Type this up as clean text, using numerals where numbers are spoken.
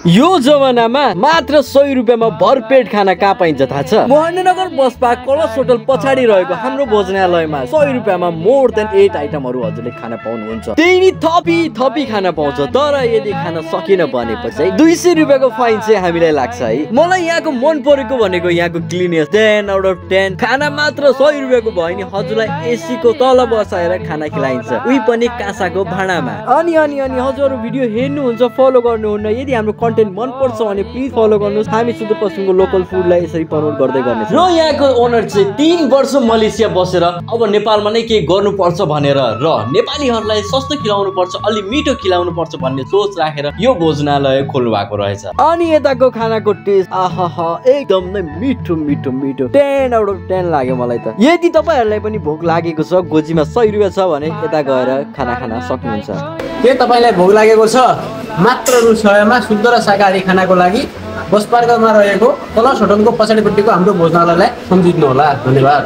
यो जमानामा मात्र 100 रुपियाँमा भरपेट खाना कहाँ पाइन्छ थाहा छ? मोहननगर बस पार्क कलश होटल पछाडि रहेको हाम्रो भोजनालयमा 100 रुपियाँमा मोर देन 8 आइटमहरू हजुरले खान पाउनुहुन्छ। त्यही नि थपी खाना पाउँछ। तर यदि खान सकिन भनेपछि 200 रुपियाँको फाइन चाहिँ हामीलाई लाग्छ है। मलाई यहाँको मन परेको भनेको यहाँको क्लिननेस 10 आउट अफ 10। खाना मात्र 100 रुपियाँको भयो नि हजुरलाई एसी को तल बसाएर खाना खिलाइन्छ, उही पनि काँसाको भाँडामा। अनि हजुरहरु भिडियो हेर्नुहुन्छ, फलो गर्नुहुन्न। यदि हाम्रो कन्टेन्ट मन पर्छ भने प्लिज फलो गर्नुहोस्। हामी सुदूरपश्चिमको लोकल फुडलाई यसरी प्रमोट गर्दै गर्नेछौँ। र यहाँको ओनर चाहिँ 3 वर्ष मलेसिया बसेर अब नेपालमा नै केही गर्नुपर्छ भनेर र नेपालीहरूलाई सस्तो खिलाउनु पर्छ, अलि मिठो खिलाउनु पर्छ भन्ने सोच राखेर यो भोजनालय खोल्नु भएको रहेछ। अनि यताको खानाको टेस्ट आहा एकदम नै मिठो 10 आउट अफ 10 लाग्यो मलाई त। यदि तपाईहरुलाई पनि भोक लागेको छ, गोजीमा 100 रुपैयाँ छ भने यता गएर खाना खान सक्नुहुन्छ। के तपाईलाई भोक लागेको छ? मात्र रु 100 मा शुद्ध र शाकाहारी खानाको लागि बस पार्कमा रहेको कलश होटलको पछाडिपट्टिको हाम्रो भोजनालयलाई सम्झिनु होला। धन्यवाद।